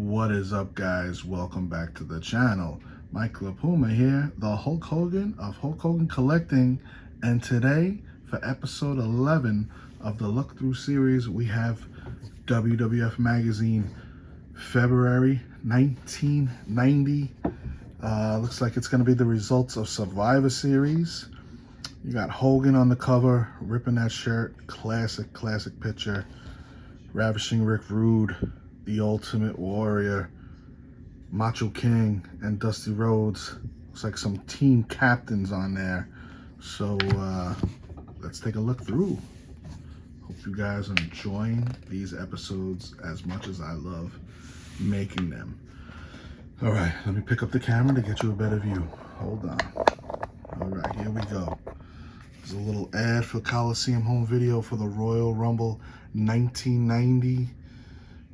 What is up, guys? Welcome back to the channel. Mike LaPuma here, the Hulk Hogan of Hulk Hogan Collecting, and today for episode 11 of the Look Through series, we have WWF Magazine February 1990. Looks like it's going to be the results of Survivor Series. You got Hogan on the cover, ripping that shirt. Classic picture. Ravishing Rick Rude, the Ultimate Warrior, Macho King, and Dusty Rhodes. Looks like some team captains on there. So let's take a look through. Hope you guys are enjoying these episodes as much as I love making them. All right, let me pick up the camera to get you a better view. Hold on. All right, here we go. There's a little ad for Coliseum home video for the Royal Rumble 1990.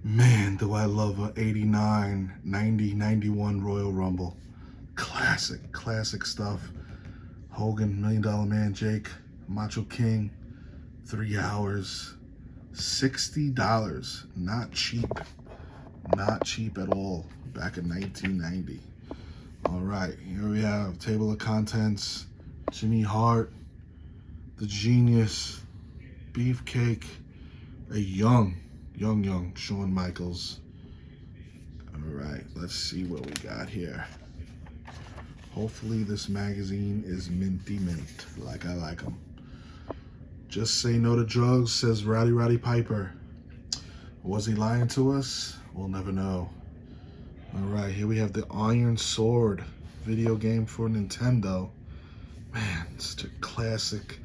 Man, do I love a 89, 90, 91 Royal Rumble. Classic stuff. Hogan, $1 Million Man, Jake, Macho King, 3 hours, $60. Not cheap at all, back in 1990. All right, here we have table of contents. Jimmy Hart, the Genius, Beefcake, a young Shawn Michaels. All right, let's see what we got here. Hopefully this magazine is minty mint, like I like them. Just say no to drugs, says Roddy Piper. Was he lying to us? We'll never know. All right, here we have the Iron Sword video game for Nintendo. Man, such a classic.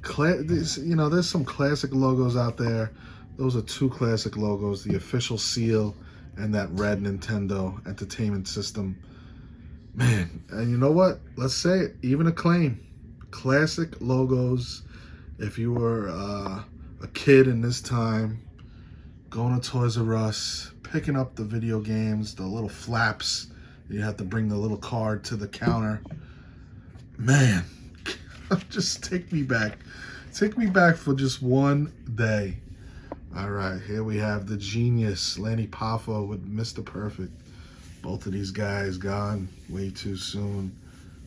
There's some classic logos out there. Those are two classic logos, the official seal and that red Nintendo Entertainment System. Man, and you know what? Let's say it, even Acclaim. Classic logos. If you were a kid in this time, going to Toys R Us, picking up the video games, the little flaps, you have to bring the little card to the counter. Man, just take me back. Take me back for just one day. All right, here we have the Genius, Lanny Poffo with Mr. Perfect. Both of these guys gone way too soon.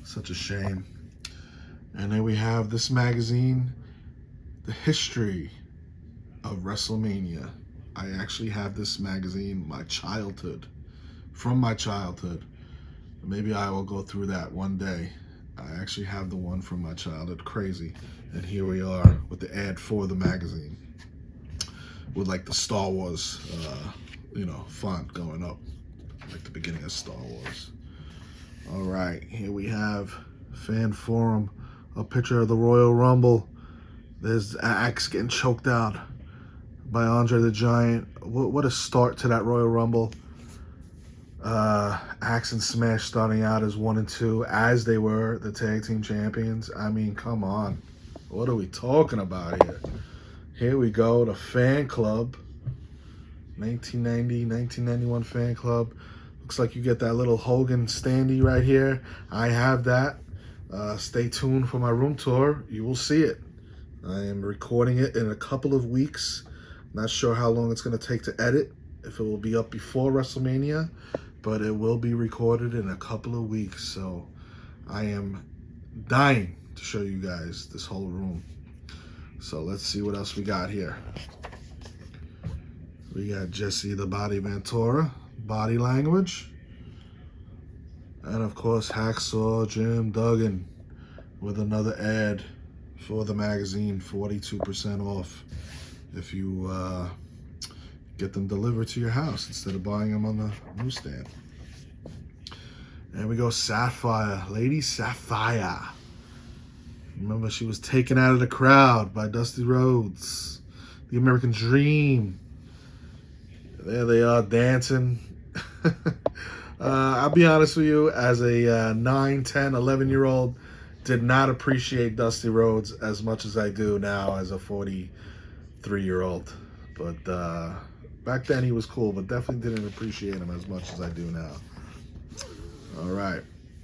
Such a shame. And then we have this magazine, The History of WrestleMania. I actually have this magazine, from my childhood. Maybe I will go through that one day. I actually have the one from my childhood. Crazy. And here we are with the ad for the magazine, with like the Star Wars, font going up, like the beginning of Star Wars. All right, here we have Fan Forum, a picture of the Royal Rumble. There's Axe getting choked out by Andre the Giant. What a start to that Royal Rumble. Axe and Smash starting out as 1 and 2, as they were the tag team champions. I mean, come on. What are we talking about here? Here we go, the Fan Club. 1990, 1991 Fan Club. Looks like you get that little Hogan standee right here. I have that. Stay tuned for my room tour. You will see it. I am recording it in a couple of weeks. Not sure how long it's going to take to edit, if it will be up before WrestleMania, but it will be recorded in a couple of weeks. So I am dying to show you guys this whole room. So let's see what else we got here. We got Jesse the Body Ventura, Body Language. And of course, Hacksaw Jim Duggan with another ad for the magazine, 42% off if you get them delivered to your house instead of buying them on the newsstand. And we go Sapphire, Lady Sapphire. Remember, she was taken out of the crowd by Dusty Rhodes, the American Dream. There they are dancing. I'll be honest with you, as a 9, 10, 11-year-old, did not appreciate Dusty Rhodes as much as I do now as a 43-year-old. But back then he was cool, but definitely didn't appreciate him as much as I do now. All right,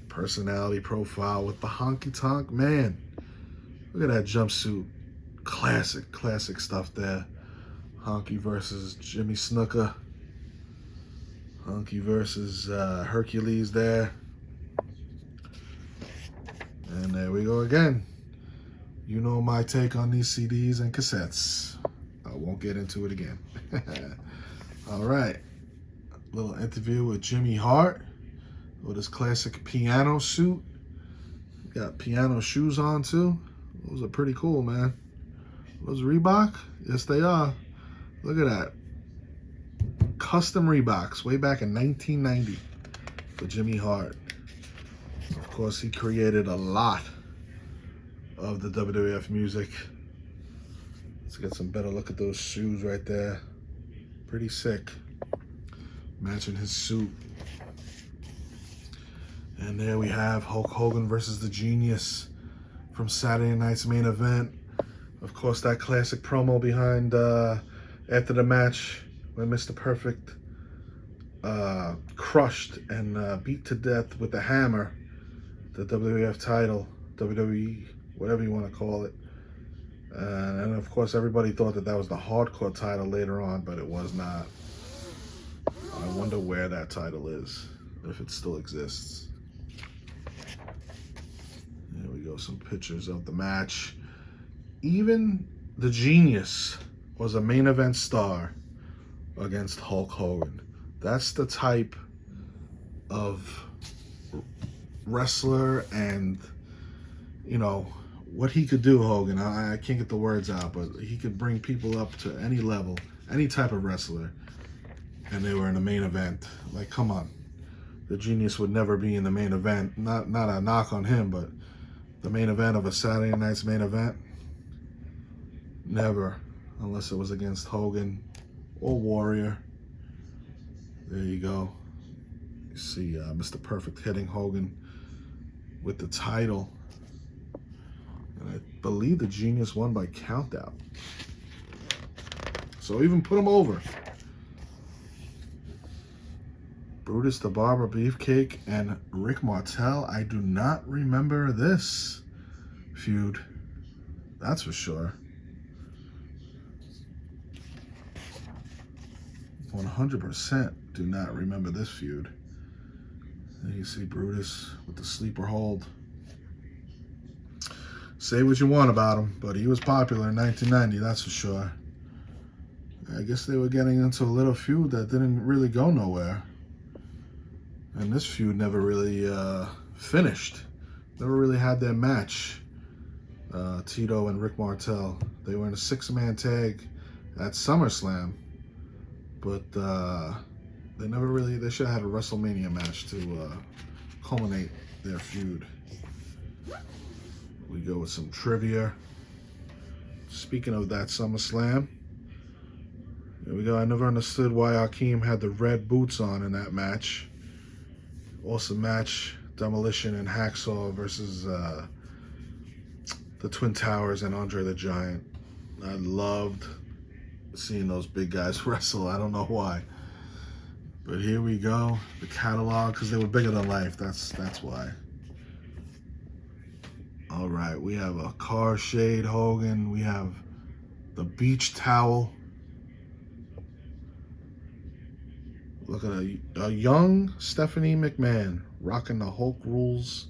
personality profile with the honky tonk man. Look at that jumpsuit. Classic stuff there. Honky versus Jimmy Snuka. Hunky versus Hercules there. And there we go again. You know my take on these CDs and cassettes. I won't get into it again. All right. Little interview with Jimmy Hart with his classic piano suit. Got piano shoes on too. Those are pretty cool, man. Those Reebok? Yes, they are. Look at that. Custom Reeboks way back in 1990 for Jimmy Hart. Of course, he created a lot of the WWF music. Let's get some better look at those shoes right there. Pretty sick. Matching his suit. And there we have Hulk Hogan versus the Genius from Saturday night's main event. Of course, that classic promo behind after the match when Mr. Perfect crushed and beat to death with the hammer the WWF title, WWE, whatever you want to call it. And of course, everybody thought that that was the hardcore title later on, but it was not. I wonder where that title is, if it still exists. There we go, some pictures of the match. Even the Genius was a main event star against Hulk Hogan. That's the type of wrestler and, you know, what he could do, Hogan. I can't get the words out, but he could bring people up to any level, any type of wrestler, and they were in the main event. Like, come on. The Genius would never be in the main event. Not a knock on him, but the main event of a Saturday night's main event, never, unless it was against Hogan or Warrior. There you go. You see Mr. Perfect hitting Hogan with the title. And I believe the Genius won by countout. So even put him over. Brutus the Barber Beefcake and Rick Martel. I do not remember this feud. That's for sure. 100% do not remember this feud. And you see Brutus with the sleeper hold. Say what you want about him, but he was popular in 1990, that's for sure. I guess they were getting into a little feud that didn't really go nowhere. And this feud never really finished. Never really had their match. Tito and Rick Martel. They were in a 6-man tag at SummerSlam. But they never really, they should have had a WrestleMania match to culminate their feud. We go with some trivia. Speaking of that SummerSlam, here we go. I never understood why Hakeem had the red boots on in that match. Awesome match. Demolition and Hacksaw versus the Twin Towers and Andre the Giant. I loved seeing those big guys wrestle. I don't know why. But here we go. The catalog, because they were bigger than life. That's why. All right, we have a car shade Hogan. We have the beach towel. Look at a young Stephanie McMahon rocking the Hulk Rules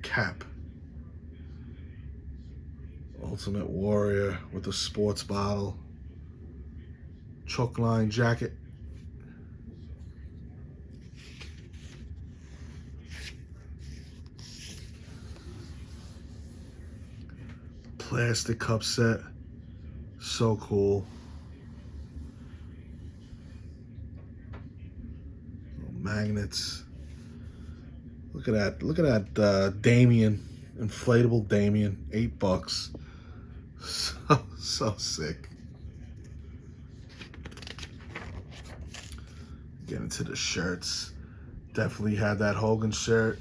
cap. Ultimate Warrior with a sports bottle. Choke line jacket. Plastic cup set. So cool. Magnets. Look at that. Look at that Damien. Inflatable Damien. $8. So sick. Get into the shirts. Definitely had that Hogan shirt.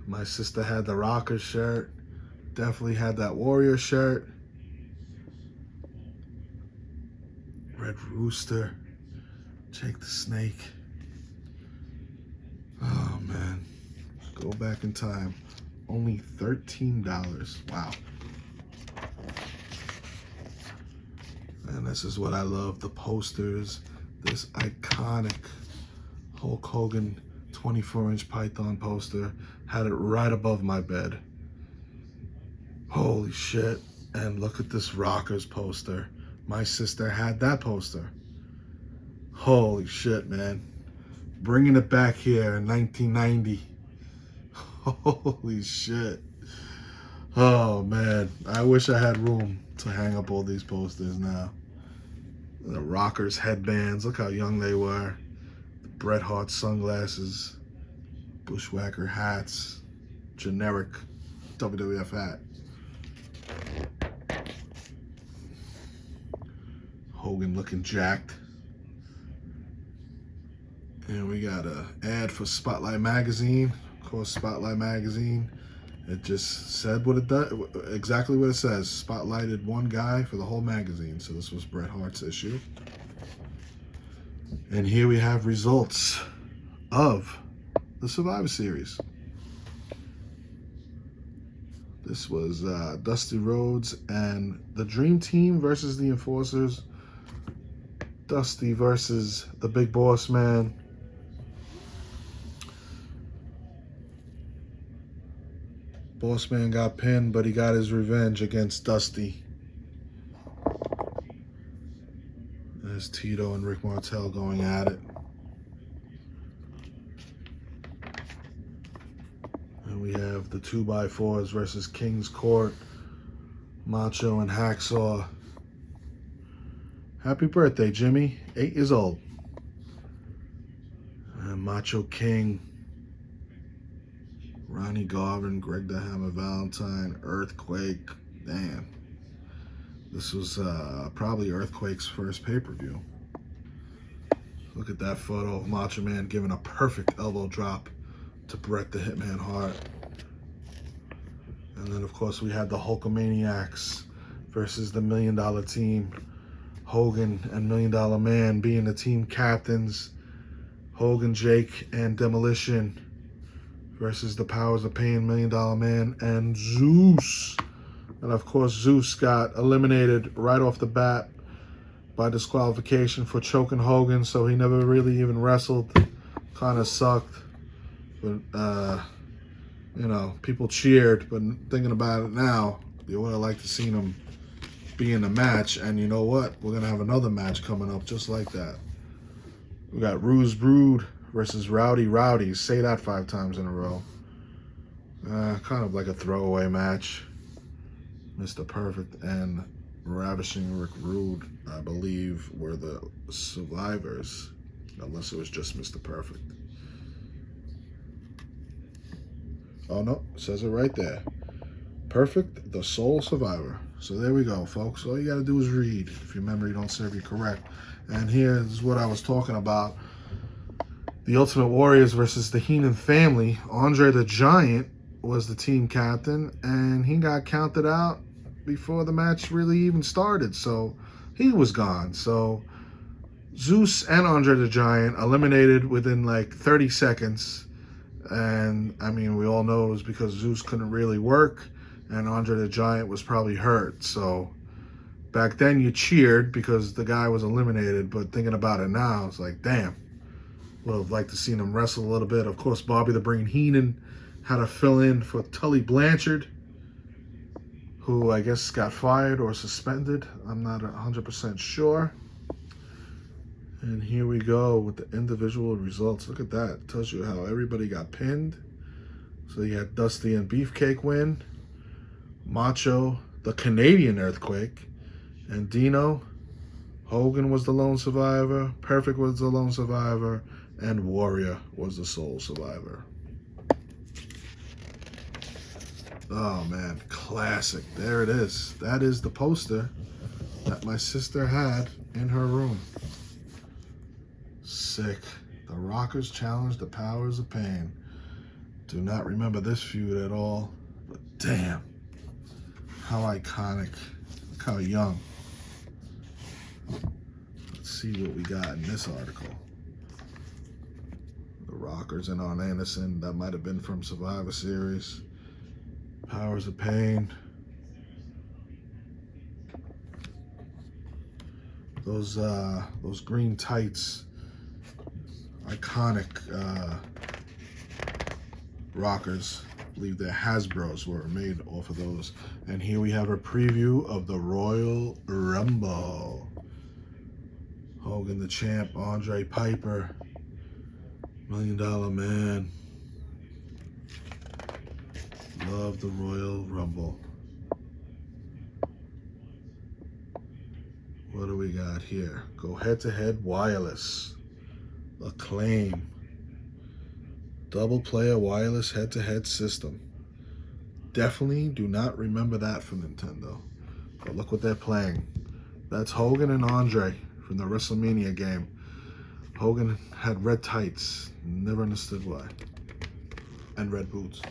My sister had the Rocker shirt. Definitely had that Warrior shirt. Red Rooster. Jake the Snake. Oh man. Go back in time. Only $13. Wow. And this is what I love. The posters. This iconic Hulk Hogan 24-inch Python poster. Had it right above my bed. Holy shit. And look at this Rockers poster. My sister had that poster. Holy shit, man. Bringing it back here in 1990. Holy shit. Oh, man. I wish I had room to hang up all these posters now. The Rockers headbands. Look how young they were. The Bret Hart sunglasses. Bushwhacker hats. Generic WWF hat. Hogan looking jacked. And we got an ad for Spotlight Magazine. Of course, Spotlight Magazine. It just said what it does, exactly what it says. Spotlighted one guy for the whole magazine. So this was Bret Hart's issue. And here we have results of the Survivor Series. This was Dusty Rhodes and the Dream Team versus the Enforcers. Dusty versus the Big Boss Man. Boss Man got pinned, but he got his revenge against Dusty. There's Tito and Rick Martel going at it. And we have the 2x4s versus King's Court. Macho and Hacksaw. Happy birthday, Jimmy. 8 years old. And Macho King. Ronnie Garvin, Greg the Hammer Valentine, Earthquake. Damn. This was probably Earthquake's first pay-per-view. Look at that photo of Macho Man giving a perfect elbow drop to Bret the Hitman Hart. And then, of course, we had the Hulkamaniacs versus the $1 Million Team. Hogan and $1 Million Man being the team captains. Hogan, Jake, and Demolition versus the Powers of Pain, $1 Million Man, and Zeus. And of course, Zeus got eliminated right off the bat by disqualification for choking Hogan, so he never really even wrestled. Kind of sucked. But, you know, people cheered. But thinking about it now, you would have liked to seen him be in the match. And you know what? We're going to have another match coming up just like that. We got Ruse Brood versus Rowdy Rowdy. Say that 5 times in a row. Kind of like a throwaway match. Mr. Perfect and Ravishing Rick Rude, I believe, were the survivors. Unless it was just Mr. Perfect. Oh, no. It says it right there. Perfect, the sole survivor. So there we go, folks. All you got to do is read if your memory don't serve you correct. And here's what I was talking about. The Ultimate Warriors versus the Heenan family. Andre the Giant was the team captain, and he got counted out before the match really even started. So he was gone. So Zeus and Andre the Giant eliminated within like 30 seconds. And I mean, we all know it was because Zeus couldn't really work, and Andre the Giant was probably hurt. So back then you cheered because the guy was eliminated, but thinking about it now, it's like, damn, would have liked to seen him wrestle a little bit. Of course, Bobby the Brain Heenan had to fill in for Tully Blanchard, who I guess got fired or suspended. I'm not 100% sure. And here we go with the individual results. Look at that. It tells you how everybody got pinned. So you had Dusty and Beefcake win. Macho, the Canadian Earthquake. And Dino. Hogan was the lone survivor. Perfect was the lone survivor. And Warrior was the sole survivor. Oh, man. Classic. There it is. That is the poster that my sister had in her room. Sick. The Rockers challenged the Powers of Pain. Do not remember this feud at all. But damn. How iconic. Look how young. Let's see what we got in this article. The Rockers and Arn Anderson. That might have been from Survivor Series. Powers of Pain. Those green tights iconic rockers. I believe they're Hasbro's were made off of those. And here we have a preview of the Royal Rumble. Hogan the Champ, Andre Piper, $1 Million Man. Love the Royal Rumble. What do we got here? Go head-to-head wireless. Acclaim. Double player wireless head-to-head system. Definitely do not remember that from Nintendo. But look what they're playing. That's Hogan and Andre from the WrestleMania game. Hogan had red tights. Never understood why. And red boots.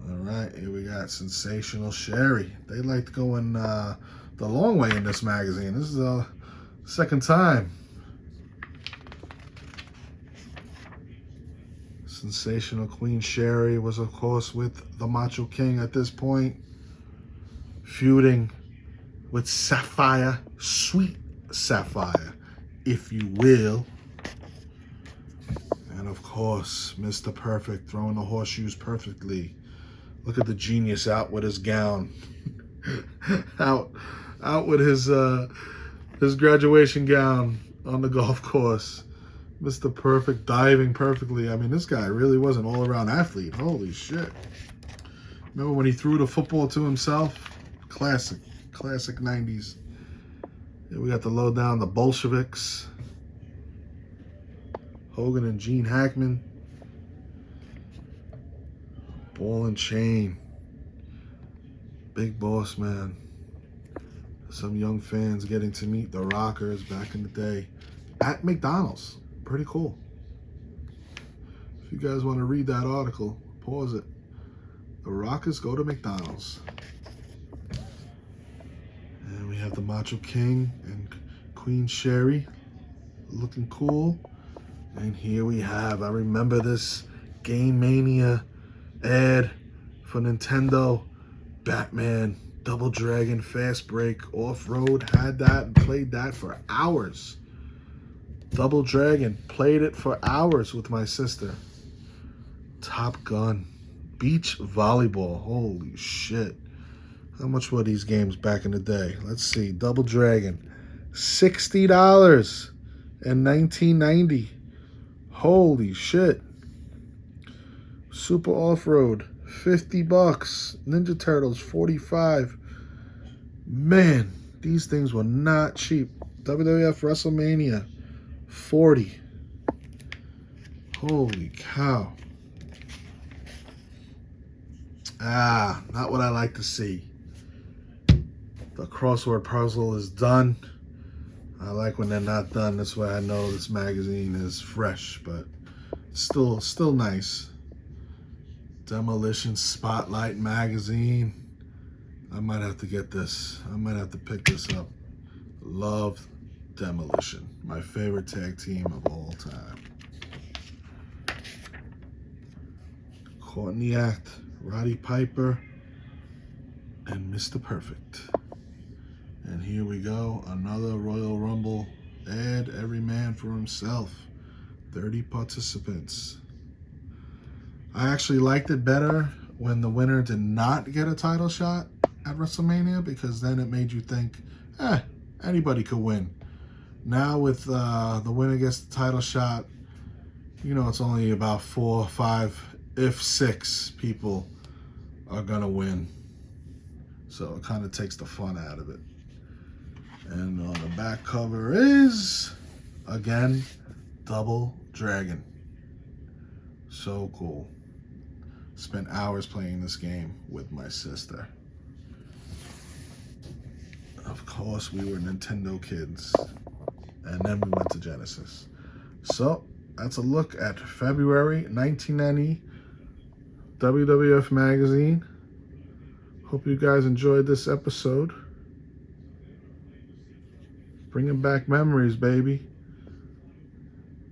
All right, here we got Sensational Sherry. They like to go in the long way in this magazine. This is the second time. Sensational Queen Sherry was, of course, with the Macho King at this point, feuding with Sapphire, Sweet Sapphire, if you will. And, of course, Mr. Perfect throwing the horseshoes perfectly. Look at the genius out with his gown. out with his graduation gown on the golf course. Mr. Perfect diving perfectly. I mean, this guy really was an all-around athlete. Holy shit. Remember when he threw the football to himself? Classic 90s. Here we got the lowdown, the Bolsheviks. Hogan and Gene Hackman. Ball and Chain. Big Boss Man. Some young fans getting to meet the Rockers back in the day at McDonald's. Pretty cool. If you guys want to read that article, pause it. The Rockers go to McDonald's. And we have the Macho King and Queen Sherry looking cool. And here we have, I remember this Game Mania ad for Nintendo. Batman, Double Dragon, Fast Break, Off-Road, had that and played that for hours. Double Dragon, played it for hours with my sister. Top Gun, Beach Volleyball, holy shit. How much were these games back in the day? Let's see, Double Dragon, $60 in 1990. Holy shit. Super Off-Road, $50. Ninja Turtles, $45. Man, these things were not cheap. WWF WrestleMania, $40. Holy cow. Not what I like to see. The crossword puzzle is done. I like when they're not done. That's why I know this magazine is fresh, but still nice. Demolition Spotlight magazine. I might have to get this. I might have to pick this up. Love Demolition. My favorite tag team of all time. Caught in the Act. Roddy Piper and Mr. Perfect. And here we go. Another Royal Rumble ad. Every man for himself. 30 participants. I actually liked it better when the winner did not get a title shot at WrestleMania, because then it made you think, anybody could win. Now with the winner gets the title shot, you know it's only about 4, 5, if 6 people are gonna win. So it kind of takes the fun out of it. And on the back cover is, again, Double Dragon. So cool. Spent hours playing this game with my sister. Of course, we were Nintendo kids. And then we went to Genesis. So, that's a look at February 1990 WWF Magazine. Hope you guys enjoyed this episode. Bringing back memories, baby.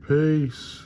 Peace.